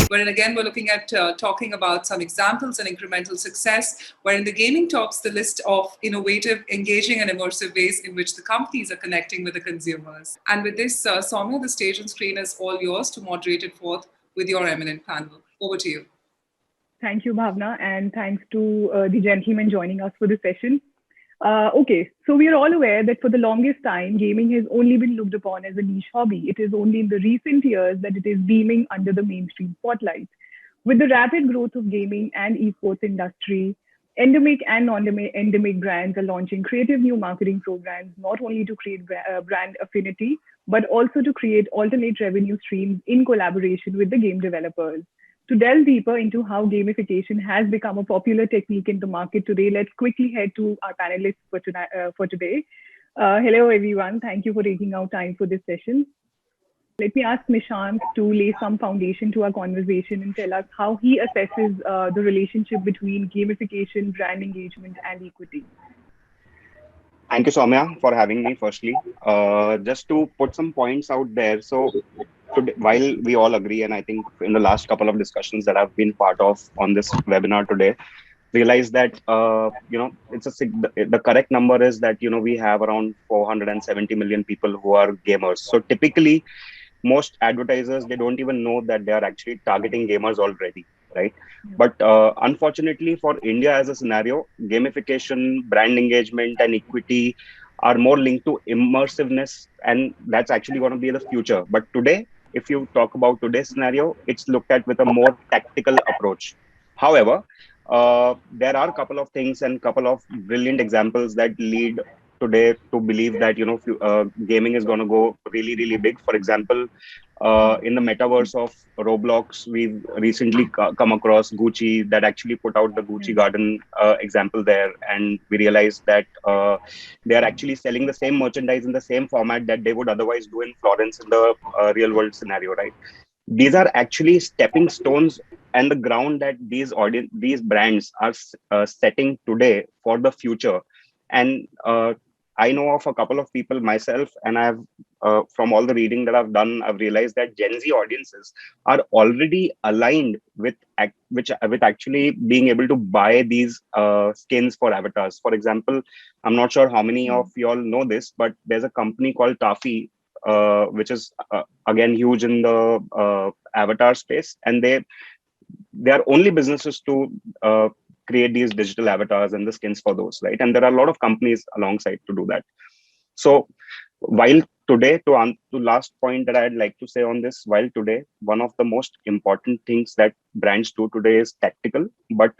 wherein again we're looking at talking about some examples and incremental success, wherein the gaming tops the list of innovative, engaging, and immersive ways in which the companies are connecting with the consumers. And with this, Soumya, the stage and screen is all yours to moderate it forth with your eminent panel. Over to you. Thank you, Bhavna, and thanks to the gentlemen joining us for this session. Okay, so we are all aware that for the longest time, gaming has only been looked upon as a niche hobby. It is only in the recent years that it is beaming under the mainstream spotlight. With the rapid growth of gaming and esports industry, endemic and non-endemic brands are launching creative new marketing programs, not only to create brand affinity, but also to create alternate revenue streams in collaboration with the game developers. To delve deeper into how gamification has become a popular technique in the market today, let's quickly head to our panelists for today. Hello, everyone. Thank you for taking out time for this session. Let me ask Nishant to lay some foundation to our conversation and tell us how he assesses the relationship between gamification, brand engagement, and equity. Thank you, Soumya, for having me, firstly. Just to put some points out there. So, today, while we all agree, and I think in the last couple of discussions that I've been part of on this webinar today, realize that, the correct number is that, we have around 470 million people who are gamers. So typically, most advertisers, they don't even know that they are actually targeting gamers already, right? But unfortunately for India as a scenario, gamification, brand engagement, and equity are more linked to immersiveness, and that's actually going to be the future. But today, if you talk about today's scenario, it's looked at with a more tactical approach. However, there are a couple of things and couple of brilliant examples that lead today to believe that gaming is going to go really big. For example, in the metaverse of Roblox, we've recently come across Gucci that actually put out the Gucci Garden example there, and we realized that they are actually selling the same merchandise in the same format that they would otherwise do in Florence in the real world scenario, right? These are actually stepping stones and the ground that these brands are setting today for the future. And I know of a couple of people myself, and I've from all the reading that I've done, I've realized that Gen Z audiences are already aligned with actually being able to buy these skins for avatars. For example, I'm not sure how many of you all know this, but there's a company called Tafi, which is again huge in the avatar space, and they are only businesses to create these digital avatars and the skins for those, right? And there are a lot of companies alongside to do that. So while today, to last point that I'd like to say on this, while today, one of the most important things that brands do today is tactical, but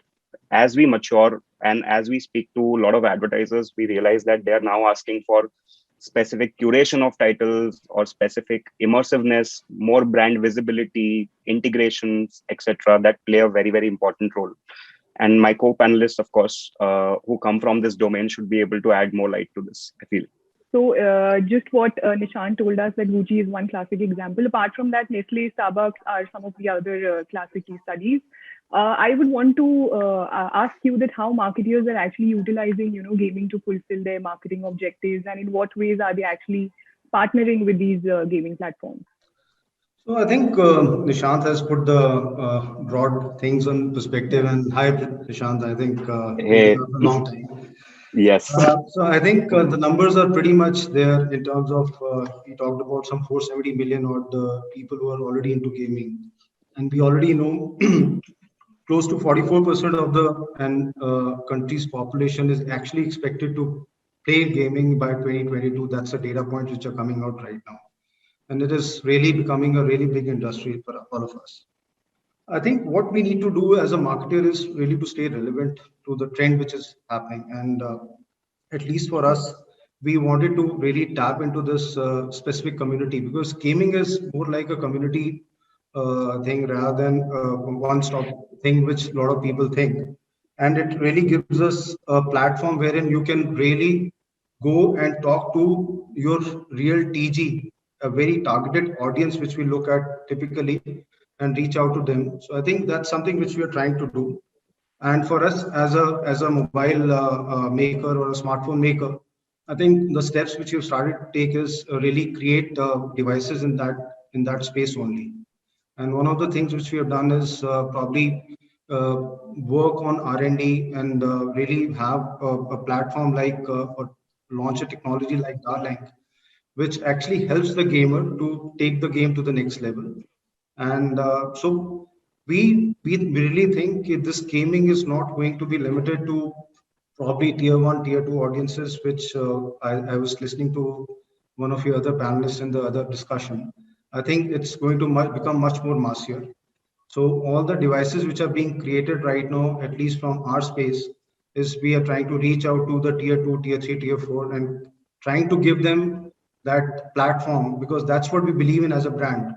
as we mature and as we speak to a lot of advertisers, we realize that they are now asking for specific curation of titles or specific immersiveness, more brand visibility, integrations, etc., that play a very important role. And my co-panelists, of course, who come from this domain should be able to add more light to this, I feel. So just what Nishant told us, that Gucci is one classic example. Apart from that, Nestle, Starbucks are some of the other classic case studies. I would want to ask you that how marketers are actually utilizing, gaming to fulfill their marketing objectives, and in what ways are they actually partnering with these gaming platforms? So I think Nishant has put the broad things on perspective. And hi, Nishant, I think hey. a long time. Yes. So I think the numbers are pretty much there in terms of, we talked about some 470 million or the people who are already into gaming. And we already know close to 44% of the country's population is actually expected to play gaming by 2022. That's the data points which are coming out right now. And it is really becoming a really big industry for all of us. I think what we need to do as a marketer is really to stay relevant to the trend which is happening. And at least for us, we wanted to really tap into this specific community, because gaming is more like a community thing rather than a one-stop thing, which a lot of people think. And it really gives us a platform wherein you can really go and talk to your real TG, a very targeted audience, which we look at typically, and reach out to them. So I think that's something which we are trying to do. And for us as a mobile maker or a smartphone maker, I think the steps which we've started to take is really create devices in that space only. And one of the things which we have done is probably work on R&D and really have a platform like or launch a technology like Darlink, which actually helps the gamer to take the game to the next level. And so we really think this gaming is not going to be limited to probably tier one, tier two audiences, which I was listening to one of your other panelists in the other discussion. I think it's going to become much more massive. So all the devices which are being created right now, at least from our space, is we are trying to reach out to the tier two, tier three, tier four, and trying to give them that platform because that's what we believe in as a brand.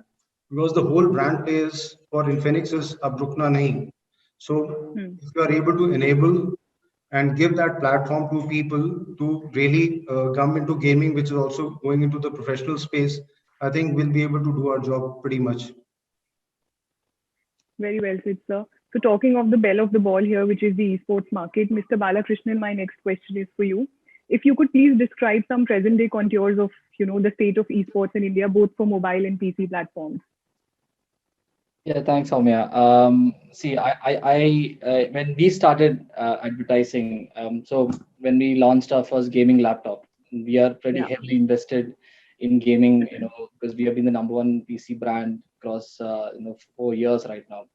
Because the whole brand plays for Infinix is ab rukna nahi. So if you are able to enable and give that platform to people to really come into gaming, which is also going into the professional space, I think we'll be able to do our job pretty much. Very well said, sir. So talking of the bell of the ball here, which is the esports market, Mr. Balakrishnan, my next question is for you. If you could please describe some present day contours of, the state of esports in India, both for mobile and PC platforms. Yeah, thanks, Soumya. See, when we started advertising, so when we launched our first gaming laptop, we are pretty heavily invested in gaming, because we have been the number one PC brand across, 4 years right now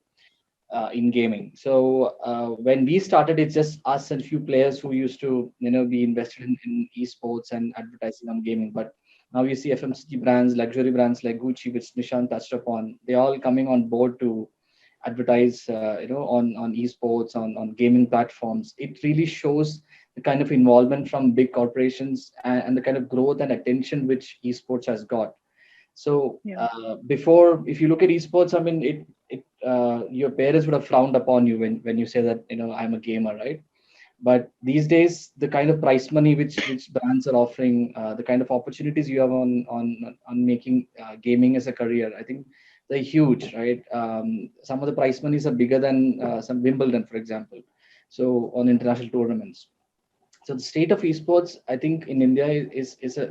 in gaming. So when we started, it's just us and few players who used to, be invested in esports and advertising on gaming. But now you see FMCG brands, luxury brands like Gucci, which Nishant touched upon, they're all coming on board to advertise, on esports, on gaming platforms. It really shows the kind of involvement from big corporations and the kind of growth and attention which esports has got. So before, if you look at esports, I mean, your parents would have frowned upon you when you say that, I'm a gamer, right? But these days, the kind of price money which brands are offering, the kind of opportunities you have on making gaming as a career, I think they're huge, right? Some of the price monies are bigger than some Wimbledon, for example. So on international tournaments. So the state of esports, I think in India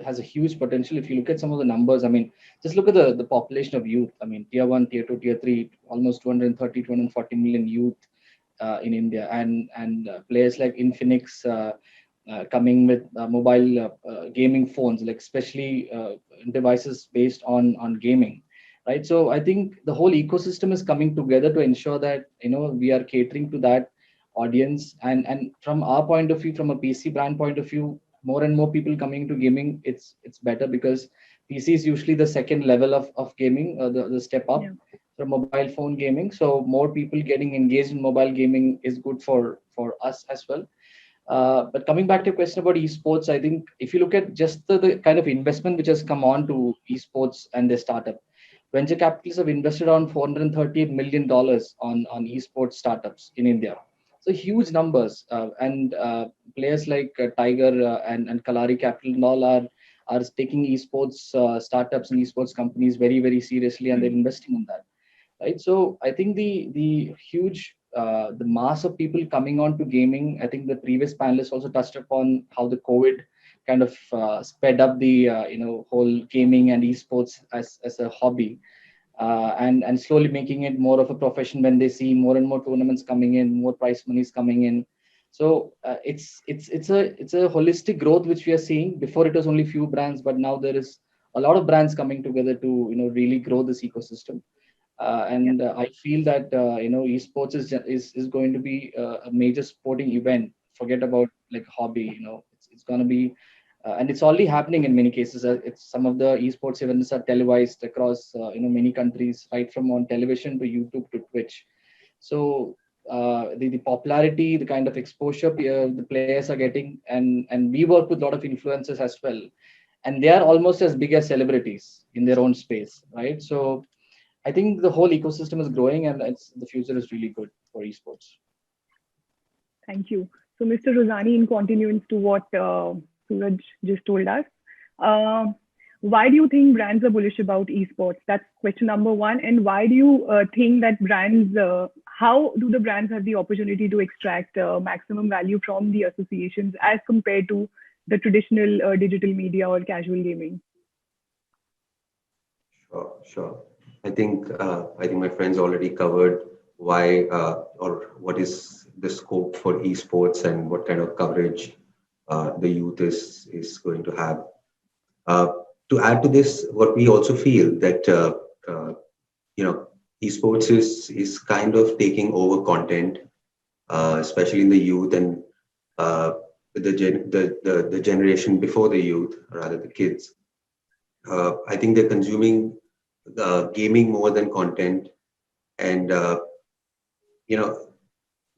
has a huge potential. If you look at some of the numbers, I mean, just look at the population of youth. I mean, tier one, tier two, tier three, almost 230, 240 million youth in India, and players like Infinix coming with mobile gaming phones, like especially devices based on gaming, right? So I think the whole ecosystem is coming together to ensure that we are catering to that audience, and from our point of view, from a PC brand point of view, more and more people coming to gaming, it's better because PC is usually the second level of gaming, the step up from mobile phone gaming. So more people getting engaged in mobile gaming is good for us as well. But coming back to your question about esports, I think if you look at just the kind of investment which has come on to esports and their startup, venture capitalists have invested around $438 million on esports startups in India. So huge numbers, and players like Tiger and Kalari Capital and all are taking esports startups and esports companies very, very seriously, and they're investing in that, right? So I think the huge the mass of people coming on to gaming. I think the previous panelists also touched upon how the COVID kind of sped up the whole gaming and esports as a hobby. And slowly making it more of a profession when they see more and more tournaments coming in, more prize monies coming in. So it's a holistic growth which we are seeing. Before it was only few brands, but now there is a lot of brands coming together to really grow this ecosystem. I feel that esports is going to be a major sporting event. Forget about like hobby. It's going to be and it's already happening in many cases. It's some of the esports events are televised across many countries, right from on television to YouTube to Twitch. So the popularity, the kind of exposure the players are getting, and we work with a lot of influencers as well, and they are almost as big as celebrities in their own space, right? So I think the whole ecosystem is growing, and the future is really good for esports. Thank you. So, Mr. Rosani, in continuance to what Suraj just told us, why do you think brands are bullish about esports? That's question number one. And why do you think that brands, how do the brands have the opportunity to extract maximum value from the associations as compared to the traditional digital media or casual gaming? Sure. I think my friends already covered why or what is the scope for esports and what kind of coverage the youth is going to have. To add to this, what we also feel that esports is kind of taking over content, especially in the youth and the generation before the youth, or rather the kids. I think they're consuming gaming more than content, and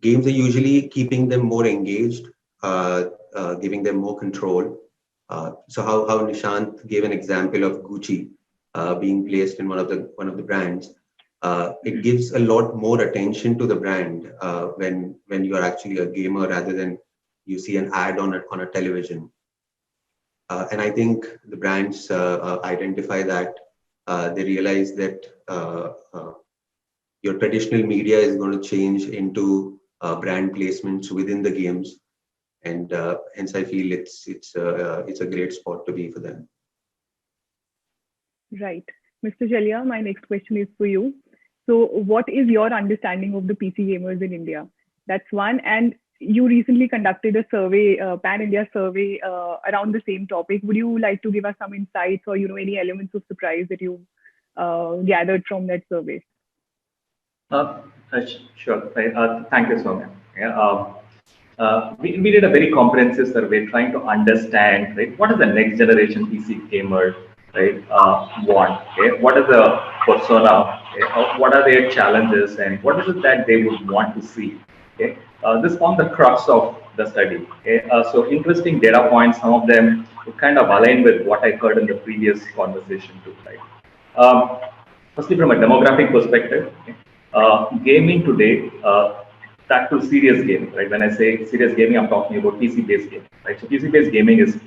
games are usually keeping them more engaged, giving them more control. So how Nishant gave an example of Gucci being placed in one of the brands. It gives a lot more attention to the brand when you are actually a gamer rather than you see an ad on a television. And I think the brands identify that. They realize that your traditional media is going to change into brand placements within the games, and hence I feel it's a great spot to be for them. Right. Mr. Jalia, my next question is for you. So what is your understanding of the PC gamers in India? That's one. And you recently conducted a survey, pan-India survey around the same topic. Would you like to give us some insights or, any elements of surprise that you gathered from that survey? Sure. Thank you, Soumya. Yeah, we did a very comprehensive survey trying to understand, right, what is the next generation PC gamer, right, want? Okay? What is the persona? Okay? What are their challenges, and what is it that they would want to see? Okay? This formed the crux of the study. Okay? So interesting data points. Some of them kind of align with what I heard in the previous conversation too. Right? Firstly, from a demographic perspective, okay? Gaming today, back to serious gaming, right? When I say serious gaming, I'm talking about PC-based gaming, right? So PC-based gaming is,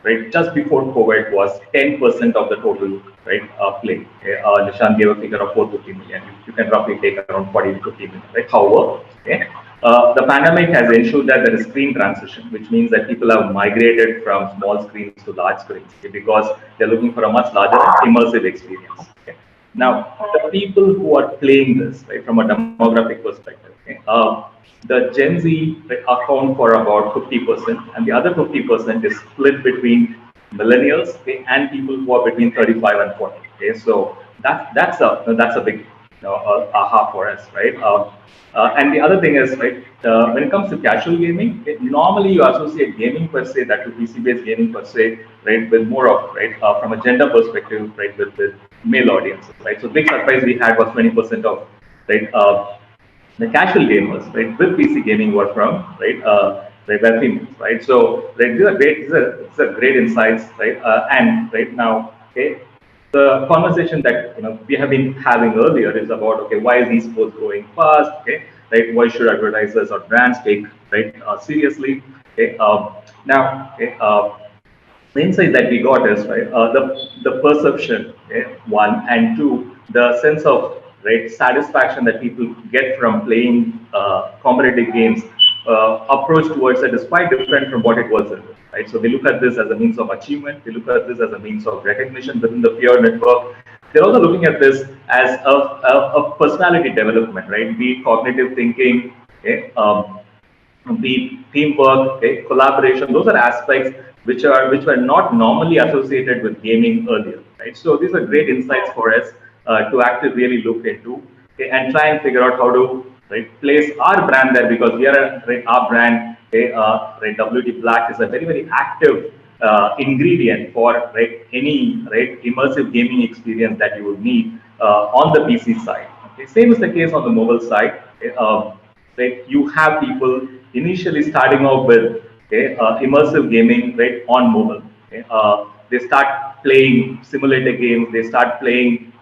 right, just before COVID was 10% of the total, right, play. Okay? Nishant gave a figure of 450 million. You can roughly take around 40 to 50 million, right? However, okay, the pandemic has ensured that there is screen transition, which means that people have migrated from small screens to large screens, okay, because they're looking for a much larger immersive experience. Okay? Now, the people who are playing this, right, from a demographic perspective, okay, the Gen Z account for about 50%, and the other 50% is split between millennials, okay, and people who are between 35 and 40. Okay, so that's a big aha for us, right? And the other thing is, right, when it comes to casual gaming, normally you associate gaming per se, that to PC-based gaming per se, right, with more of, right, from a gender perspective, right, with male audiences, right? So big surprise we had was 20% of, right, the casual gamers, right, with PC gaming were from, right, were females, right? So, right, these are great insights, right? And right now, okay, the conversation that we have been having earlier is about, okay, why is esports growing fast? Okay, right? Why should advertisers or brands take, right, seriously? Okay, now, okay, the insight that we got is, right, the perception, okay, one, and two, the sense of, right, satisfaction that people get from playing competitive games approach towards it is quite different from what it was earlier, right? So they look at this as a means of achievement. They look at this as a means of recognition within the peer network. They're also looking at this as a personality development, right? Be it cognitive thinking, okay, be teamwork, okay, collaboration. Those are aspects which were not normally associated with gaming earlier, right? So these are great insights for us to actually really look into, okay, and try and figure out how to, right, place our brand there, because we are our brand, okay, right, WT Black is a very active ingredient for, right, any, right, immersive gaming experience that you would need on the PC side. Okay, same is the case on the mobile side. Okay, right, you have people initially starting off with, okay, immersive gaming, right, on mobile. Okay, they start playing simulator games. They start playing,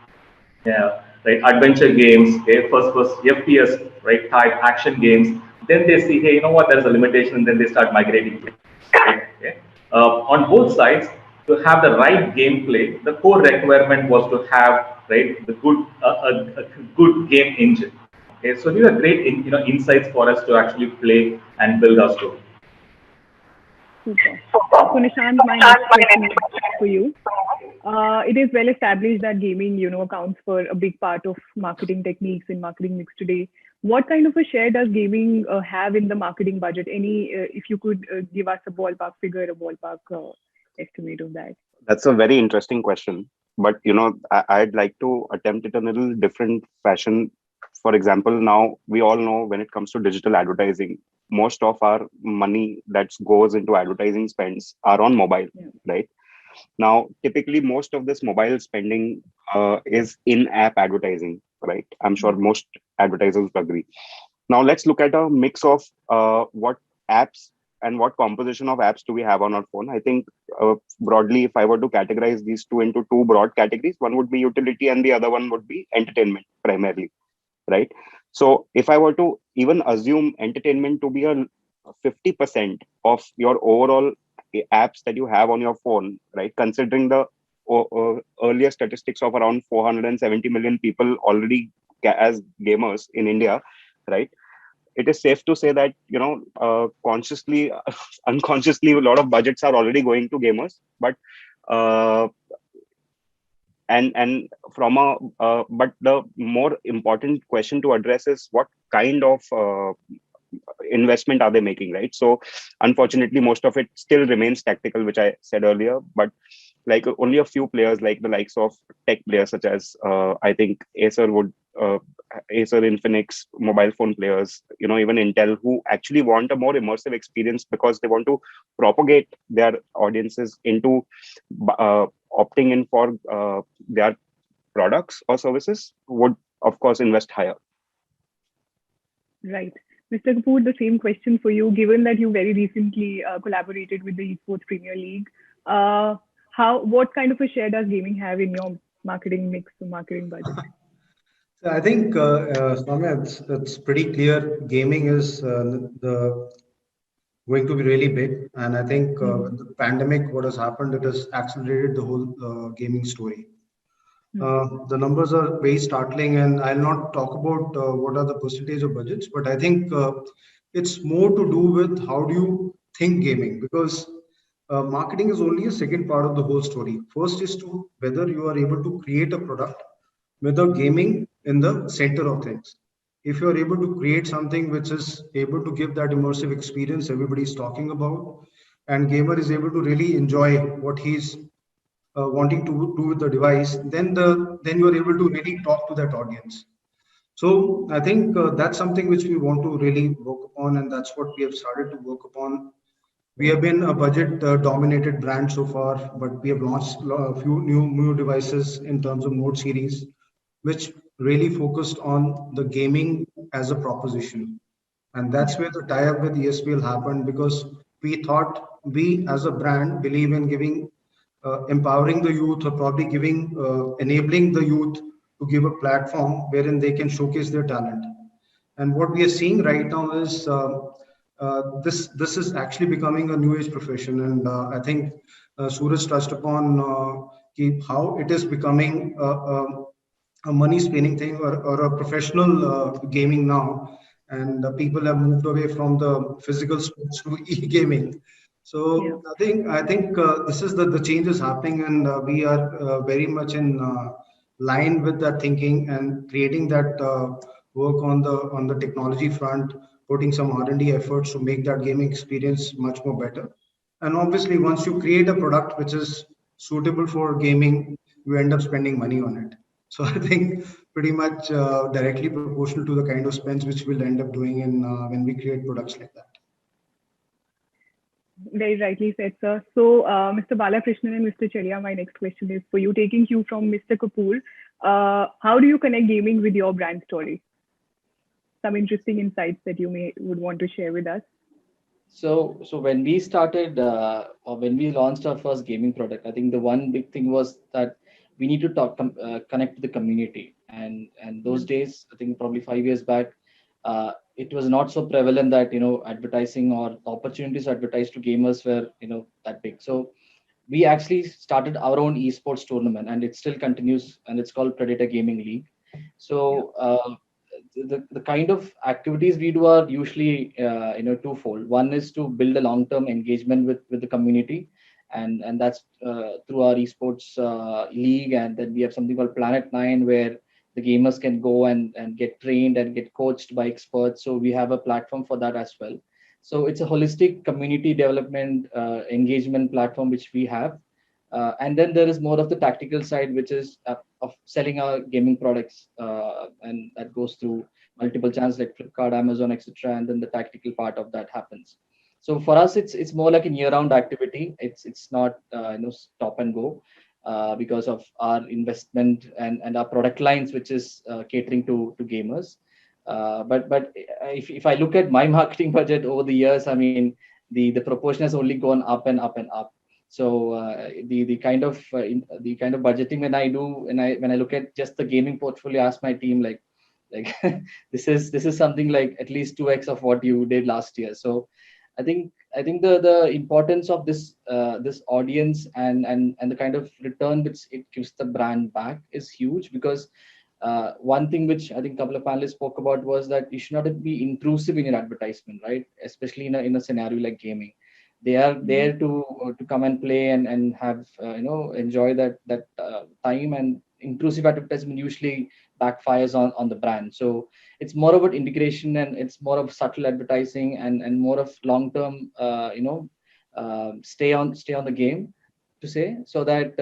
right, adventure games, okay, first FPS, right, type action games. Then they see, hey, you know what, there's a limitation, and then they start migrating to it. Okay? On both sides, to have the right gameplay, the core requirement was to have, right, the good a good game engine. Okay, so these are great insights for us to actually play and build our story. Super. So Nishant, my next question is for you. It is well established that gaming, accounts for a big part of marketing techniques and marketing mix today. What kind of a share does gaming have in the marketing budget? If you could give us a ballpark figure, a ballpark estimate of that. That's a very interesting question. But I'd like to attempt it in a little different fashion. For example, now we all know when it comes to digital advertising, most of our money that goes into advertising spends are on mobile, right? Now, typically, most of this mobile spending is in-app advertising, right? I'm sure most advertisers would agree. Now, let's look at a mix of what apps and what composition of apps do we have on our phone. I think broadly, if I were to categorize these two into two broad categories, one would be utility and the other one would be entertainment primarily, right? So if I were to even assume entertainment to be a 50% of your overall apps that you have on your phone, right? Considering the earlier statistics of around 470 million people already as gamers in India, right? It is safe to say that consciously, unconsciously, a lot of budgets are already going to gamers. But and from but the more important question to address is what kind of investment are they making, right? So unfortunately, most of it still remains tactical, which I said earlier. But like only a few players, like the likes of tech players such as I think Acer, Infinix, mobile phone players, even Intel, who actually want a more immersive experience because they want to propagate their audiences into opting in for their products or services, would of course invest higher. Right. Mr. Kapoor, the same question for you. Given that you very recently collaborated with the Esports Premier League, what kind of a share does gaming have in your marketing mix or marketing budget? So I think, Soumya, it's pretty clear. Gaming is going to be really big, and I think with the pandemic, what has happened, it has accelerated the whole gaming story. The numbers are very startling, and I'll not talk about what are the percentage of budgets, but I think it's more to do with how do you think gaming, because marketing is only a second part of the whole story. First is to whether you are able to create a product without gaming in the center of things. If you're able to create something which is able to give that immersive experience everybody's talking about, and gamer is able to really enjoy what he's wanting to do with the device, then you're able to really talk to that audience. So I think that's something which we want to really work upon, and that's what we have started to work upon. We have been a budget dominated brand so far, but we have launched a few new devices in terms of Note series, which really focused on the gaming as a proposition. And that's where the tie-up with ESPL happened, because we thought we as a brand believe in giving empowering the youth, or probably enabling the youth to give a platform wherein they can showcase their talent. And what we are seeing right now is this is actually becoming a new age profession. And I think Suraj touched upon how it is becoming a money spinning thing, or a professional gaming now. And people have moved away from the physical sports to e-gaming. So I think this is the change is happening, and we are very much in line with that thinking and creating that work on the technology front, putting some R&D efforts to make that gaming experience much more better. And obviously, once you create a product which is suitable for gaming, you end up spending money on it. So I think pretty much directly proportional to the kind of spends which we'll end up doing in when we create products like that. Very rightly said, sir. So, Mr. Balakrishnan and Mr. Cheria, my next question is for you. Taking cue from Mr. Kapoor, how do you connect gaming with your brand story? Some interesting insights that you would want to share with us. So when we started or when we launched our first gaming product, I think the one big thing was that we need to connect to the community. And those days, I think probably 5 years back, it was not so prevalent that advertising or opportunities to advertise to gamers were that big. So we actually started our own esports tournament, and it still continues, and it's called Predator Gaming League. So the kind of activities we do are usually twofold. One is to build a long-term engagement with the community, and that's through our esports league, and then we have something called Planet 9 where the gamers can go and get trained and get coached by experts. So we have a platform for that as well. So it's a holistic community development engagement platform which we have. And then there is more of the tactical side, which is of selling our gaming products, and that goes through multiple channels like Flipkart, Amazon, etc. And then the tactical part of that happens. So for us, it's more like a year-round activity. It's not stop and go because of our investment and our product lines, which is catering to gamers. But if I look at my marketing budget over the years, I mean the proportion has only gone up and up and up. So the kind of budgeting when I do, when I look at just the gaming portfolio, I ask my team like this is something like at least 2x of what you did last year. So I think the importance of this audience and the kind of return which it gives the brand back is huge, because one thing which I think a couple of panelists spoke about was that you should not be intrusive in your advertisement, right? Especially in a scenario like gaming. They are there to come and play and have enjoy that time, and intrusive advertisement usually backfires on the brand. So it's more about integration, and it's more of subtle advertising and more of long term stay on the game, to say, so that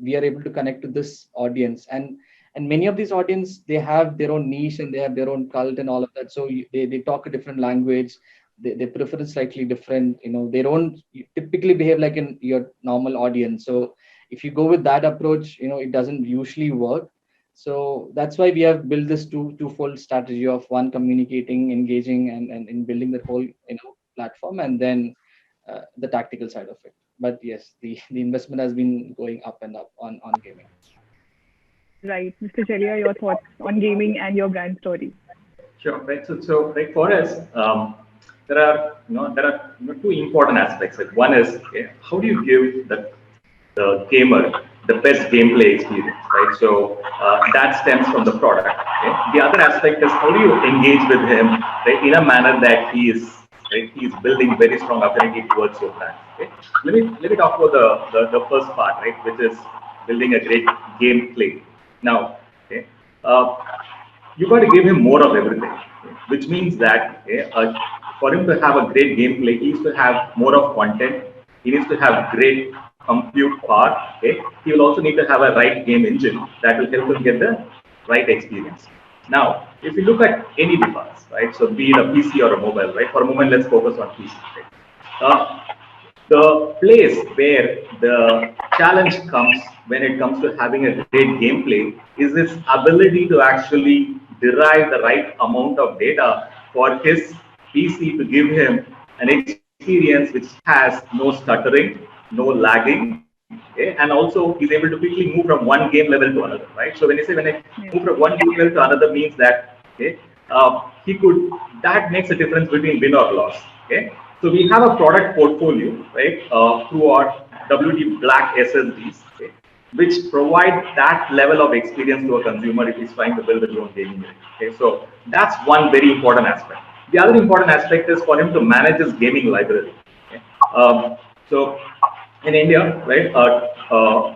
we are able to connect to this audience. And many of these audience, they have their own niche and they have their own cult and all of that. So they talk a different language. They prefer it slightly different. They don't typically behave like your normal audience. So if you go with that approach, it doesn't usually work. So that's why we have built this twofold strategy of one, communicating, engaging, and in building the whole platform, and then the tactical side of it. But yes, the investment has been going up and up on gaming. Right, Mr. Chelia, your thoughts on gaming and your brand story. Sure. Right. So like for us, there are two important aspects. Like one is, how do you give the gamer the best gameplay experience, right? So that stems from the product. Okay? The other aspect is, how do you engage with him, right, in a manner that he is building very strong affinity towards your brand. Okay? Let me talk about the first part, right, which is building a great gameplay. Now, okay, you got to give him more of everything, okay? Which means that for him to have a great gameplay, he needs to have more of content. He needs to have great compute power. Okay? He will also need to have a right game engine that will help him get the right experience. Now, if you look at any device, right? So be it a PC or a mobile, right? For a moment, let's focus on PC. Right? The place where the challenge comes when it comes to having a great gameplay is this ability to actually derive the right amount of data for his PC to give him an experience which has no stuttering, no lagging, okay? And also he's able to quickly move from one game level to another, right? So when I move from one game level to another, means that that makes a difference between win or loss. Okay, so we have a product portfolio, right, through our WD Black SSDs, okay, which provide that level of experience to a consumer if he's trying to build his own gaming unit. Okay, so that's one very important aspect. The other important aspect is for him to manage his gaming library. Okay? So in India, right,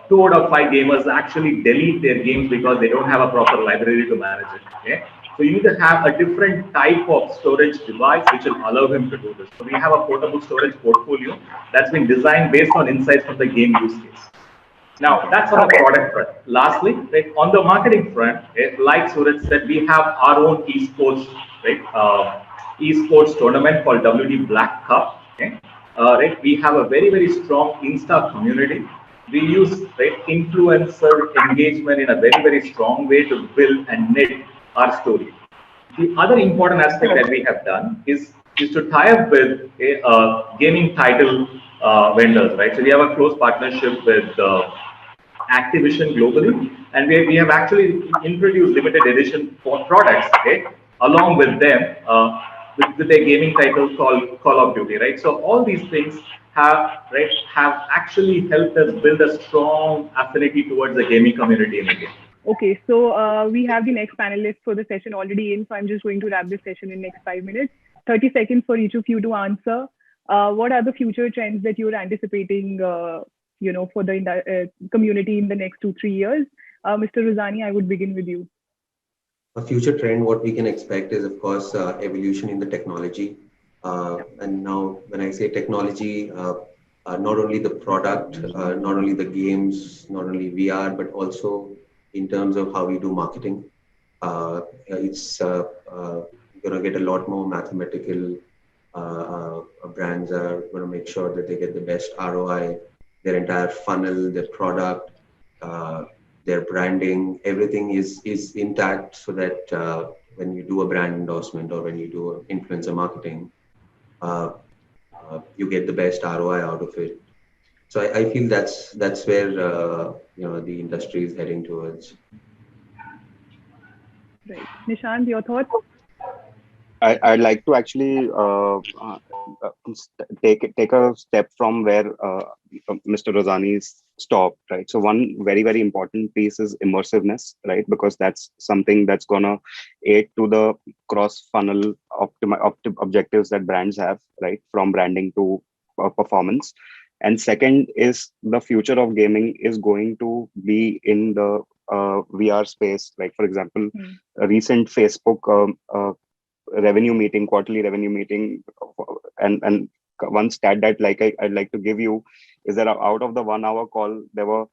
2 out of 5 gamers actually delete their games because they don't have a proper library to manage it. Okay? So you need to have a different type of storage device which will allow him to do this. So we have a portable storage portfolio that's been designed based on insights from the game use case. Now, that's on the product front. Lastly, right, on the marketing front, like Suraj said, we have our own esports, right, esports tournament called WD Black Cup. Okay? Right, we have a very, very strong Insta community. We use, right, influencer engagement in a very, very strong way to build and knit our story. The other important aspect that we have done is to tie up with gaming title vendors, right? So we have a close partnership with Activision globally, and we have actually introduced limited edition for products, okay, along with them with their gaming title called Call of Duty, right? So all these things have actually helped us build a strong affinity towards the gaming community in India. Okay, so we have the next panelist for the session already in, so I'm just going to wrap this session in next 5 minutes. 30 seconds for each of you to answer. what are the future trends that you're anticipating, for the community in the next 2-3 years? Mr. Ruzani, I would begin with you. A future trend, what we can expect is, of course, evolution in the technology. And now, when I say technology, not only the product, not only the games, not only VR, but also in terms of how we do marketing. It's going to get a lot more mathematical. Brands are going to make sure that they get the best ROI, their entire funnel, their product, their branding, everything is intact, so that when you do a brand endorsement or when you do influencer marketing, you get the best ROI out of it. So I feel that's where the industry is heading towards. Right. Nishant, your thoughts? I'd like to actually take a step from where Mr. Ruzani's stopped, right? So one very, very important piece is immersiveness, right? Because that's something that's gonna aid to the cross-funnel objectives that brands have, right? From branding to performance. And second is the future of gaming is going to be in the VR space. Like, for example, a recent Facebook quarterly revenue meeting, and one stat that I'd like to give you is that out of the 1 hour call, the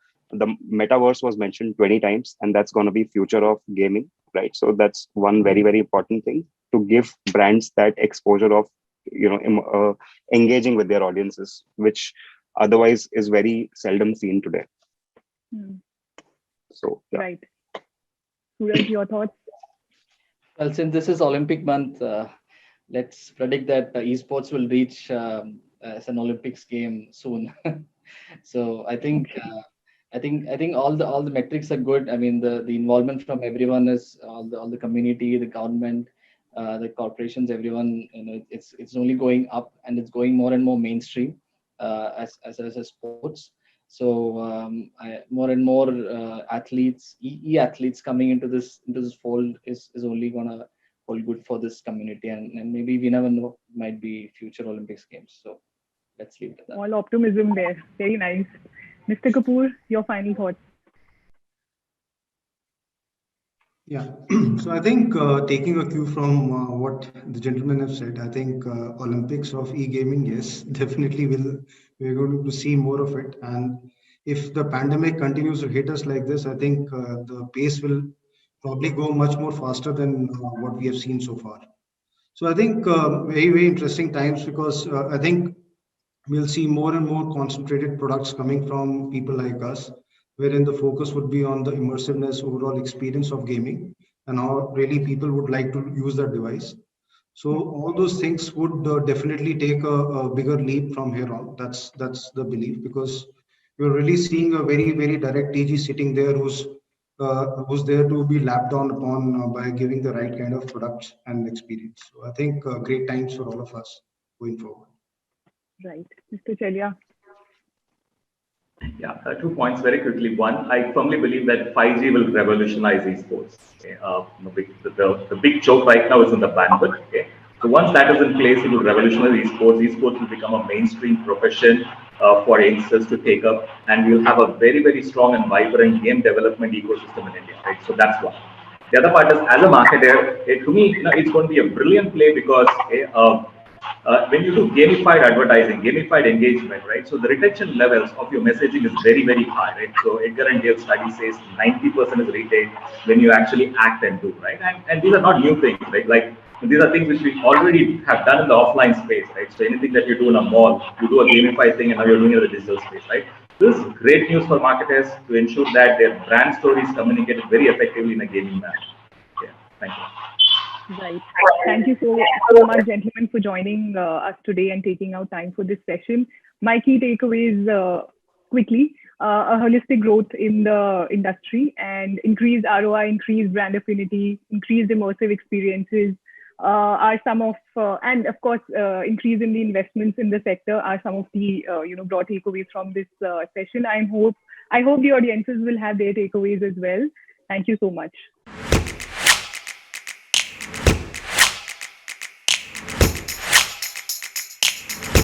metaverse was mentioned 20 times, and that's going to be future of gaming, right? So that's one very, very important thing, to give brands that exposure of engaging with their audiences, which otherwise is very seldom seen today. So yeah. Right. Suraj, your thoughts? Well, since this is Olympic month, let's predict that esports will reach as an Olympics game soon. So I think all the metrics are good. I mean, the involvement from everyone is all the community, the government, the corporations, everyone. It's only going up, and it's going more and more mainstream as a sports. So more and more athletes, athletes coming into this fold is only gonna hold good for this community, and maybe we never know, might be future Olympics games. So let's leave it at that. All optimism there. Very nice. Mr. Kapoor, your final thoughts. Yeah, so I think taking a cue from what the gentlemen have said, I think Olympics of e-gaming, yes, definitely we're going to see more of it. And if the pandemic continues to hit us like this, I think the pace will probably go much more faster than what we have seen so far. So I think very, very interesting times, because I think we'll see more and more concentrated products coming from people like us, wherein the focus would be on the immersiveness, overall experience of gaming, and how really people would like to use that device. So all those things would definitely take a bigger leap from here on. That's the belief, because you're really seeing a very, very direct TG sitting there who's there to be lapped on upon by giving the right kind of products and experience. So I think great times for all of us going forward. Right. Mr. Chelia. Yeah, 2 points very quickly. One, I firmly believe that 5G will revolutionize esports. Okay? The big joke right now is in the bandwidth. Okay? So once that is in place, it will revolutionize esports. Esports will become a mainstream profession for youngsters to take up, and we'll have a very, very strong and vibrant game development ecosystem in India. Right? So that's one. The other part is, as a marketer, to me, it's going to be a brilliant play, because when you do gamified advertising, gamified engagement, right? So the retention levels of your messaging is very, very high, right? So Edgar and Dale study says 90% is retained when you actually act and do, right? And these are not new things, right? Like, these are things which we already have done in the offline space, right? So anything that you do in a mall, you do a gamified thing, and now you're doing it in the digital space, right? This is great news for marketers to ensure that their brand stories communicate very effectively in a gaming manner. Yeah, thank you. Right. Thank you so much, gentlemen, for joining us today and taking out time for this session. My key takeaways quickly: a holistic growth in the industry and increased ROI, increased brand affinity, increased immersive experiences are some of, and of course, increase in the investments in the sector are some of the broad takeaways from this session. I hope the audiences will have their takeaways as well. Thank you so much.